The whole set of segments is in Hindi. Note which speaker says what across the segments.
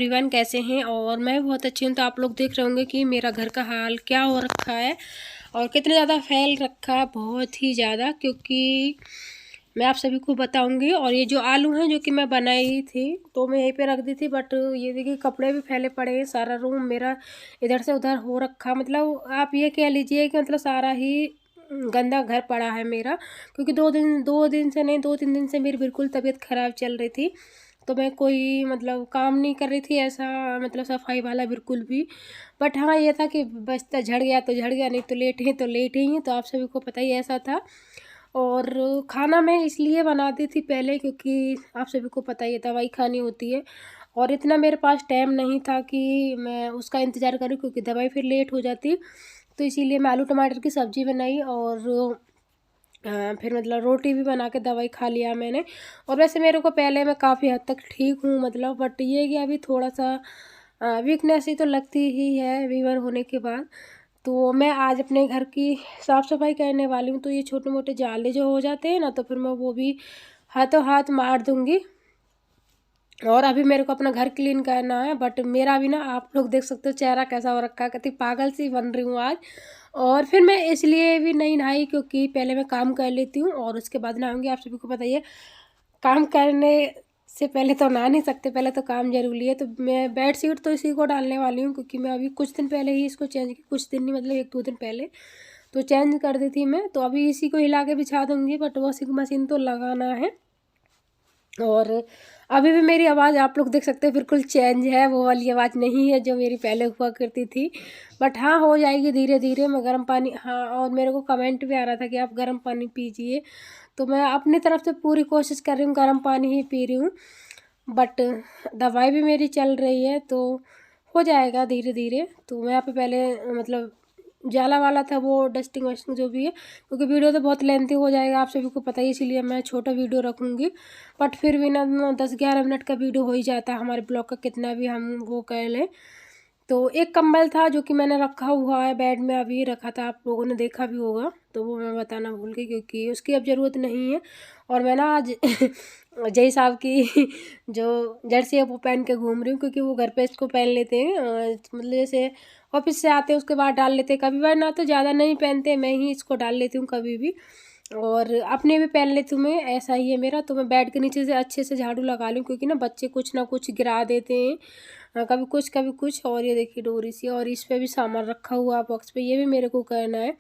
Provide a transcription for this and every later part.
Speaker 1: एवरीवन, कैसे हैं। और मैं बहुत अच्छी हूँ। तो आप लोग देख रहे होंगे कि मेरा घर का हाल क्या हो रखा है और कितना ज़्यादा फैल रखा है, बहुत ही ज़्यादा। क्योंकि मैं आप सभी को बताऊंगी। और ये जो आलू हैं जो कि मैं बनाई थी तो मैं यहीं पे रख दी थी, बट ये देखिए कपड़े भी फैले पड़े हैं। सारा रूम मेरा इधर से उधर हो रखा, मतलब आप ये कह लीजिए कि मतलब सारा ही गंदा घर पड़ा है मेरा। क्योंकि दो दिन से नहीं, 2-3 दिन से मेरी बिल्कुल तबीयत ख़राब चल रही थी। तो मैं कोई मतलब काम नहीं कर रही थी ऐसा, मतलब सफाई वाला बिल्कुल भी। बट हाँ, ये था कि बस्ता झड़ गया तो झड़ गया, नहीं तो लेट ही तो लेट ही हैं। तो आप सभी को पता ही ऐसा था। और खाना मैं इसलिए बनाती थी पहले क्योंकि आप सभी को पता ही है दवाई खानी होती है। और इतना मेरे पास टाइम नहीं था कि मैं उसका इंतज़ार करूँ, क्योंकि दवाई फिर लेट हो जाती। तो इसीलिए मैं आलू टमाटर की सब्ज़ी बनाई और फिर मतलब रोटी भी बना के दवाई खा लिया मैंने। और वैसे मेरे को पहले मैं काफ़ी हद तक ठीक हूँ, मतलब बट ये कि अभी थोड़ा सा वीकनेस ही तो लगती ही है बीमार होने के बाद। तो मैं आज अपने घर की साफ़ सफाई करने वाली हूँ। तो ये छोटे मोटे जाले जो हो जाते हैं ना, तो फिर मैं वो भी हाथों हाथ मार दूँगी। और अभी मेरे को अपना घर क्लीन करना है। बट मेरा भी ना, आप लोग देख सकते हो चेहरा कैसा हो रखा है, कितनी पागल सी बन रही हूँ आज। और फिर मैं इसलिए भी नहीं नहाई क्योंकि पहले मैं काम कर लेती हूँ और उसके बाद नहाऊंगी। आप सभी को पता ही है, काम करने से पहले तो नहा नहीं सकते, पहले तो काम जरूरी है। तो मैं बेड शीट तो इसी को डालने वाली हूँ, क्योंकि मैं अभी कुछ दिन पहले ही इसको चेंज की, कुछ दिन नहीं मतलब 1-2 दिन पहले तो चेंज कर दी थी मैं। तो अभी इसी को हिला के बिछा दूँगी, बट वॉशिंग मशीन तो लगाना है। और अभी भी मेरी आवाज़ आप लोग देख सकते हैं बिल्कुल चेंज है, वो वाली आवाज़ नहीं है जो मेरी पहले हुआ करती थी। बट हाँ, हो जाएगी धीरे धीरे। मैं गर्म पानी, हाँ, और मेरे को कमेंट भी आ रहा था कि आप गर्म पानी पीजिए। तो मैं अपनी तरफ से पूरी कोशिश कर रही हूँ, गर्म पानी ही पी रही हूँ। बट दवाई भी मेरी चल रही है तो हो जाएगा धीरे धीरे। तो मैं यहाँ पे पहले मतलब जाला वाला था वो डस्टिंग वस्टिंग जो भी है, क्योंकि वीडियो तो बहुत लेंथी हो जाएगा, आप सभी को पता ही, इसीलिए मैं छोटा वीडियो रखूँगी। बट फिर भी ना 10-11 मिनट का वीडियो हो ही जाता है हमारे ब्लॉग का, कितना भी हम वो कर लें। तो एक कंबल था जो कि मैंने रखा हुआ है बेड में, अभी रखा था, आप लोगों ने देखा भी होगा, तो वो मैं बताना भूल गई क्योंकि उसकी अब ज़रूरत नहीं है। और मैं ना आज जय साहब की जो जर्सी है वो पहन के घूम रही हूँ, क्योंकि वो घर पे इसको पहन लेते हैं। मतलब जैसे ऑफिस से आते हैं उसके बाद डाल लेते हैं कभी बार, ना तो ज़्यादा नहीं पहनते, मैं ही इसको डाल लेती हूँ कभी भी। और अपने भी पहन लेती हूँ मैं, ऐसा ही है मेरा। तो मैं बेड के नीचे से अच्छे से झाड़ू लगा लूँ, क्योंकि ना बच्चे कुछ ना कुछ गिरा देते हैं, कभी कुछ कभी कुछ। और ये देखिए डोरी सी, और इस पे भी सामान रखा हुआ बॉक्स पे, ये भी मेरे को करना है।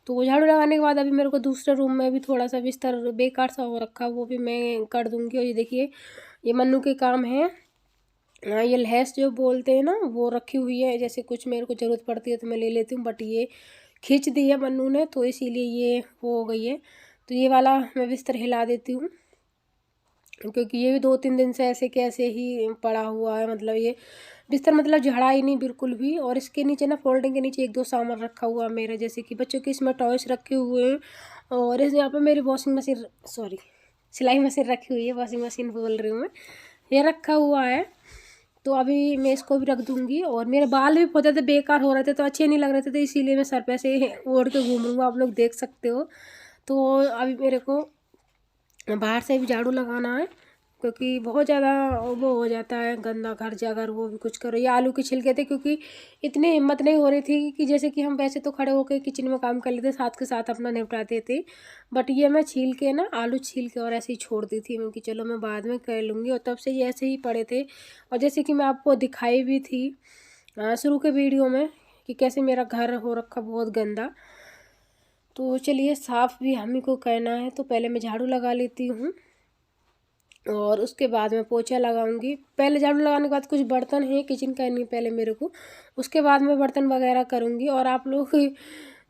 Speaker 1: तो वो झाड़ू लगाने के बाद अभी मेरे को दूसरे रूम में भी थोड़ा सा बिस्तर बेकार सा हो रखा, वो भी मैं कर दूँगी। और ये देखिए ये मन्नू के काम है। हाँ, ये लहस जो बोलते हैं ना, वो रखी हुई है, जैसे कुछ मेरे को ज़रूरत पड़ती है तो मैं ले लेती हूँ। बट ये खींच दी है मन्नू ने, तो इसीलिए ये वो हो गई है। तो ये वाला मैं बिस्तर हिला देती हूँ, क्योंकि ये भी 2-3 दिन से ऐसे के ऐसे ही पड़ा हुआ है। मतलब ये बिस्तर मतलब झड़ा ही नहीं बिल्कुल भी। और इसके नीचे ना, फोल्डिंग के नीचे 1-2 सामान रखा हुआ है मेरा, जैसे कि बच्चों के इसमें टॉयस रखे हुए हैं। और इस यहाँ पे मेरी वॉशिंग मशीन, सॉरी, सिलाई मशीन रखी हुई है, वॉशिंग मशीन बोल रही हूँ मैं, ये रखा हुआ है। तो अभी मैं इसको भी रख दूँगी। और मेरे बाल भी बहुत ज़्यादा बेकार हो रहे थे, तो अच्छे नहीं लग रहे थे, तो इसीलिए मैं सर पे से ओढ़ के घूम रही हूँ, आप लोग देख सकते हो। तो अभी मेरे को बाहर से भी झाड़ू लगाना है, क्योंकि बहुत ज़्यादा वो हो जाता है गंदा घर से अगर वो भी कुछ करो। ये आलू के छिलके थे, क्योंकि इतनी हिम्मत नहीं हो रही थी कि जैसे कि हम वैसे तो खड़े होकर किचन में काम कर लेते, साथ के साथ अपना निपटाते थे। बट ये मैं छील के ना, आलू छील के और ऐसे ही छोड़ दी थी मैं कि चलो मैं बाद में कर लूँगी। और तब से ये ऐसे ही पड़े थे। और जैसे कि मैं आपको दिखाई भी थी शुरू के वीडियो में कि कैसे मेरा घर हो रखा बहुत गंदा। तो चलिए, साफ़ भी हम ही को करना है, तो पहले मैं झाड़ू लगा लेती हूँ और उसके बाद मैं पोछा लगाऊंगी। पहले झाड़ू लगाने के बाद कुछ बर्तन हैं किचन करनी पहले मेरे को, उसके बाद मैं बर्तन वगैरह करूँगी। और आप लोग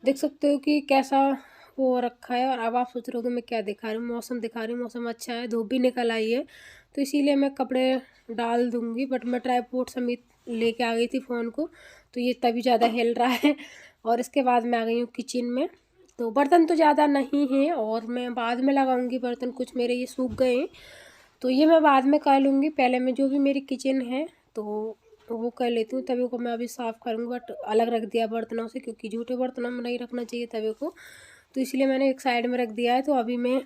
Speaker 1: देख सकते हो कि कैसा वो रखा है। और अब आप सोच रहे हो कि मैं क्या दिखा रही हूँ, मौसम दिखा रही हूँ, मौसम अच्छा है, धूप भी निकल आई है, तो इसीलिए मैं कपड़े डाल दूँगी। बट मैं ट्राईपोड समेत लेके आ गई थी फ़ोन को, तो ये तभी ज़्यादा हिल रहा है। और इसके बाद मैं आ गई हूँ किचन में। तो बर्तन तो ज़्यादा नहीं हैं और मैं बाद में लगाऊंगी बर्तन, कुछ मेरे ये सूख गए हैं, तो ये मैं बाद में कर लूँगी। पहले मैं जो भी मेरी किचन है तो वो कर लेती हूँ। तवे को मैं अभी साफ़ करूँगी, बट अलग रख दिया बर्तनों से, क्योंकि झूठे बर्तनों में नहीं रखना चाहिए तवे को, तो इसलिए मैंने एक साइड में रख दिया है। तो अभी मैं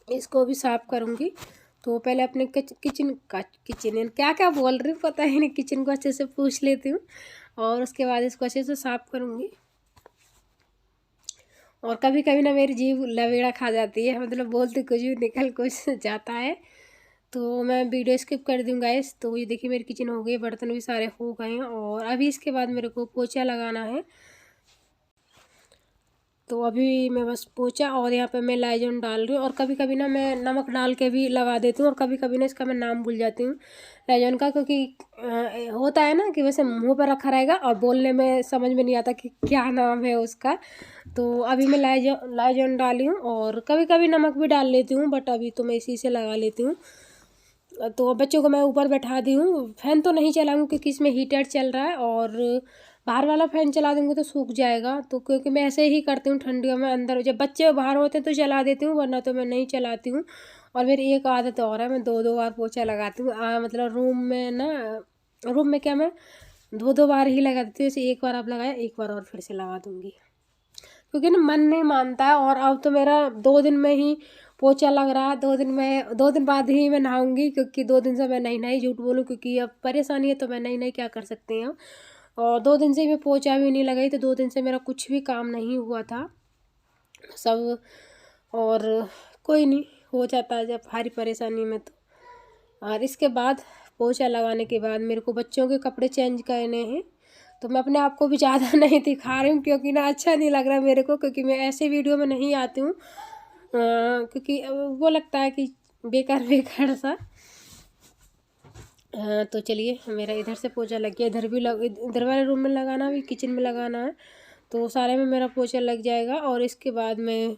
Speaker 1: इसको भी साफ़ करूँगी। तो पहले अपने किचन क्या क्या बोल रही हूँ पता ही नहीं, किचन को अच्छे से पूछ लेती हूँ और उसके बाद इसको अच्छे से साफ़ करूँगी। और कभी कभी ना मेरी जीभ लवेड़ा खा जाती है, मतलब बोलती कुछ भी निकल कुछ जाता है, तो मैं वीडियो स्किप कर दूँ गाइस। तो ये देखिए मेरी किचन हो गई, बर्तन भी सारे हो गए हैं और अभी इसके बाद मेरे को पोछा लगाना है। तो अभी मैं बस पोछा और यहाँ पे मैं लाइजॉन डाल रही हूँ और कभी कभी ना मैं नमक डाल के भी लगा देती हूँ और कभी कभी ना इसका मैं नाम भूल जाती हूँ लाइजॉन का, क्योंकि होता है ना कि वैसे मुंह पर रखा रहेगा और बोलने में समझ में नहीं आता कि क्या नाम है उसका। तो अभी मैं लाइजॉन डाली हूँ और कभी कभी नमक भी डाल लेती हूँ, बट अभी तो मैं इसी से लगा लेती हूँ। तो बच्चों को मैं ऊपर बैठा दी हूँ, फ़ैन तो नहीं चलाऊँगी क्योंकि इसमें हीटर चल रहा है और बाहर वाला फ़ैन चला दूँगी तो सूख जाएगा। तो क्योंकि मैं ऐसे ही करती हूँ ठंडियों में, अंदर जब बच्चे बाहर होते हैं तो चला देती हूँ, वरना तो मैं नहीं चलाती हूँ। और मेरी एक आदत और है, मैं 2-2 बार पोछा लगाती हूँ। मतलब रूम में ना, रूम में क्या मैं 2-2 बार ही लगा देती हूँ। जैसे एक बार अब लगाया, एक बार और फिर से लगा दूँगी, क्योंकि ना मन नहीं मानता है। और अब तो मेरा 2 दिन में ही पोछा लग रहा है, 2 दिन बाद ही मैं नहाऊंगी, क्योंकि 2 दिन से मैं नहीं नहाई, झूठ बोलूँ क्योंकि अब परेशानी है तो मैं नहीं क्या कर सकते हैं। और 2 दिन से मैं पोछा भी नहीं लगाई, तो 2 दिन से मेरा कुछ भी काम नहीं हुआ था सब। और कोई नहीं, हो जाता है जब भारी परेशानी में तो। और इसके बाद पोछा लगाने के बाद मेरे को बच्चों के कपड़े चेंज करने हैं, तो मैं अपने आप को भी ज़्यादा नहीं दिखा रही हूँ क्योंकि ना अच्छा नहीं लग रहा मेरे को, क्योंकि मैं ऐसे वीडियो में नहीं आती हूँ क्योंकि वो लगता है कि बेकार सा। तो चलिए, मेरा इधर से पोछा लग गया, इधर वाले रूम में लगाना भी, किचन में लगाना है, तो सारे में मेरा पोछा लग जाएगा। और इसके बाद मैं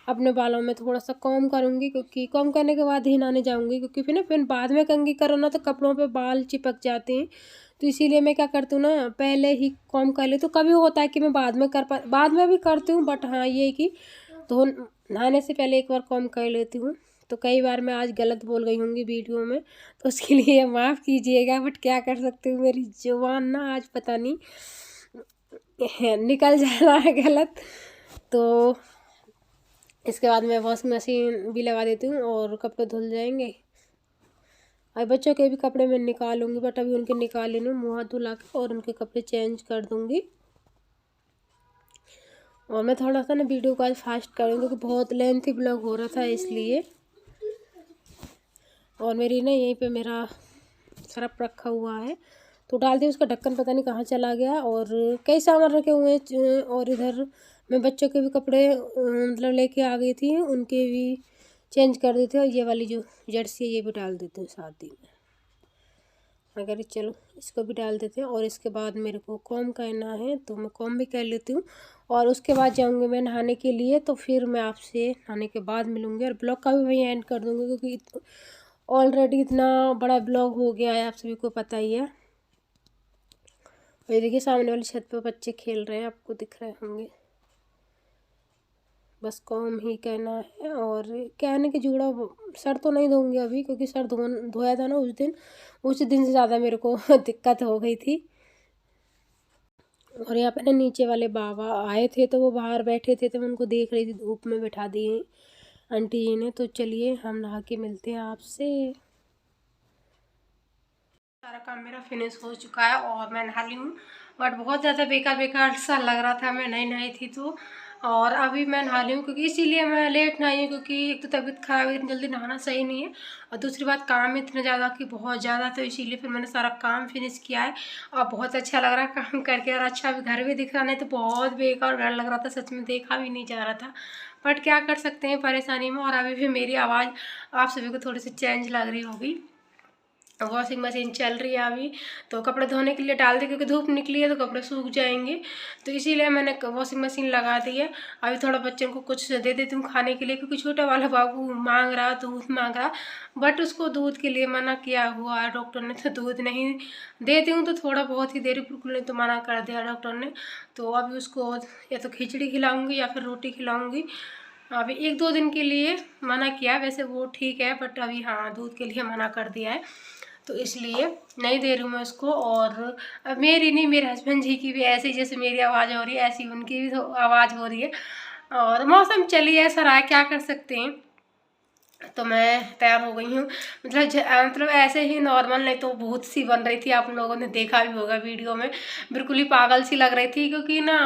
Speaker 1: अपने बालों में थोड़ा सा कॉम करूँगी, क्योंकि कॉम करने के बाद ही नहाने जाऊँगी, क्योंकि फिर बाद में कंघी करो ना तो कपड़ों पे बाल चिपक जाते हैं। तो इसीलिए मैं क्या करती हूँ ना, पहले ही कॉम कर लेती हूँ। कभी होता है कि मैं बाद में भी करती हूँ, बट हाँ ये है कि नहाने से पहले एक बार कॉम कर लेती हूँ। तो कई बार मैं आज गलत बोल गई होंगी वीडियो में, तो उसके लिए माफ़ कीजिएगा, बट क्या कर सकती हूँ, मेरी जुबान ना आज पता नहीं निकल जा रहा है गलत। तो इसके बाद मैं वॉशिंग मशीन भी लगा देती हूँ और कपड़े धुल जाएंगे। अभी बच्चों के भी कपड़े मैं निकालूंगी, बट अभी उनके निकाल लेनी, मुँह हाथ धुला के और उनके कपड़े चेंज कर दूँगी। और मैं थोड़ा सा ना वीडियो को आज फास्ट करूँगी क्योंकि बहुत लेंथी ब्लॉग हो रहा था इसलिए। और मेरी ना यहीं पे मेरा सर्फ रखा हुआ है, तो डाल दी, उसका ढक्कन पता नहीं कहाँ चला गया। और कई सामान रखे हुए हैं और इधर मैं बच्चों के भी कपड़े मतलब लेके आ गई थी, उनके भी चेंज कर देते हैं। और ये वाली जो जर्सी है ये भी डाल देती हूँ साथ ही में, अगर चलो इसको भी डाल देते हैं। और इसके बाद मेरे को कॉम करना है तो मैं कॉम भी कर लेती हूँ और उसके बाद जाऊँगी मैं नहाने के लिए। तो फिर मैं आपसे नहाने के बाद मिलूँगी और ब्लॉग का भी वहीं एंड कर दूँगी, क्योंकि ऑलरेडी इतना बड़ा ब्लॉग हो गया है, आप सभी को पता ही है। और देखिए सामने वाली छत पे बच्चे खेल रहे हैं, आपको दिख रहे होंगे। बस कॉम ही करना है। और क्या है ना कि जूड़ा सर तो नहीं धोऊंगी अभी, क्योंकि सर धोया था ना उस दिन से ज़्यादा मेरे को दिक्कत हो गई थी। और यहाँ पे ना नीचे वाले बाबा आए थे, तो वो बाहर बैठे थे, तो मैं उनको देख रही थी, धूप में बैठा दिए आंटी जी ने। तो चलिए हम नहा के मिलते हैं आपसे। सारा काम मेरा फिनिश हो चुका है और मैं नहा ली हूँ, बट बहुत ज़्यादा बेकार सा लग रहा था, मैं नहीं नहाई थी तो। और अभी मैं नहा ली हूँ, क्योंकि इसीलिए मैं लेट नहाई हूँ, क्योंकि एक तो तबीयत खराब है, इतनी जल्दी नहाना सही नहीं है, और दूसरी बात काम इतना ज़्यादा कि बहुत ज़्यादा, तो इसीलिए फिर मैंने सारा काम फिनिश किया है। और बहुत अच्छा लग रहा है काम करके, और अच्छा भी घर भी दिख रहा, नहीं तो बहुत बेकार घर लग रहा था, सच में देखा भी नहीं जा रहा था। बट क्या कर सकते हैं परेशानी में। और अभी भी मेरी आवाज़ आप सभी को थोड़ी सी चेंज लग रही होगी। वॉशिंग मशीन चल रही है अभी, तो कपड़े धोने के लिए डाल दी, क्योंकि धूप निकली है तो कपड़े सूख जाएंगे, तो इसीलिए मैंने वॉशिंग मशीन लगा दी है। अभी थोड़ा बच्चों को कुछ दे देती हूँ खाने के लिए, क्योंकि छोटा वाला बाबू मांग रहा, दूध मांग रहा, बट उसको दूध के लिए मना किया हुआ है डॉक्टर ने, तो दूध नहीं देती हूँ, तो थोड़ा बहुत ही देरी बिल्कुल नहीं, तो मना कर दिया डॉक्टर ने। तो अभी उसको या तो खिचड़ी खिलाऊँगी या फिर रोटी खिलाऊँगी। अभी 1-2 दिन के लिए मना किया, वैसे वो ठीक है, बट अभी हाँ दूध के लिए मना कर दिया है, तो इसलिए नहीं दे रही हूँ मैं उसको। और मेरी नहीं, मेरे हस्बैंड जी की भी ऐसे ही, जैसे मेरी आवाज़ हो रही है ऐसी उनकी भी तो आवाज़ हो रही है। और मौसम चलिए ऐसा रहा है, क्या कर सकते हैं। तो मैं तैयार हो गई हूँ। मतलब ऐसे ही नॉर्मल, नहीं तो बहुत सी बन रही थी, आप लोगों ने देखा भी होगा वीडियो में। बिल्कुल ही पागल सी लग रही थी, क्योंकि ना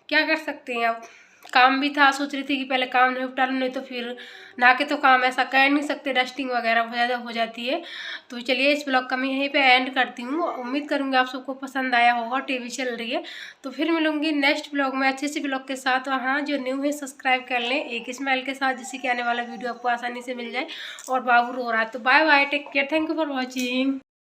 Speaker 1: क्या कर सकते हैं, अब काम भी था। सोच रही थी कि पहले काम निपटा लूँ, नहीं तो फिर नहा के तो काम ऐसा कर नहीं सकते, डस्टिंग वगैरह बहुत ज़्यादा हो जाती है। तो चलिए इस ब्लॉग का मैं यहीं पे एंड करती हूँ। उम्मीद करूँगी आप सबको पसंद आया होगा। टीवी चल रही है, तो फिर मिलूंगी नेक्स्ट ब्लॉग में अच्छे से ब्लॉग के साथ। और हाँ, जो न्यू है सब्सक्राइब कर लें एक स्माइल के साथ, जिससे कि आने वाला वीडियो आपको आसानी से मिल जाए। और बाबू रो रहा है, तो bye bye, take care, thank you for watching.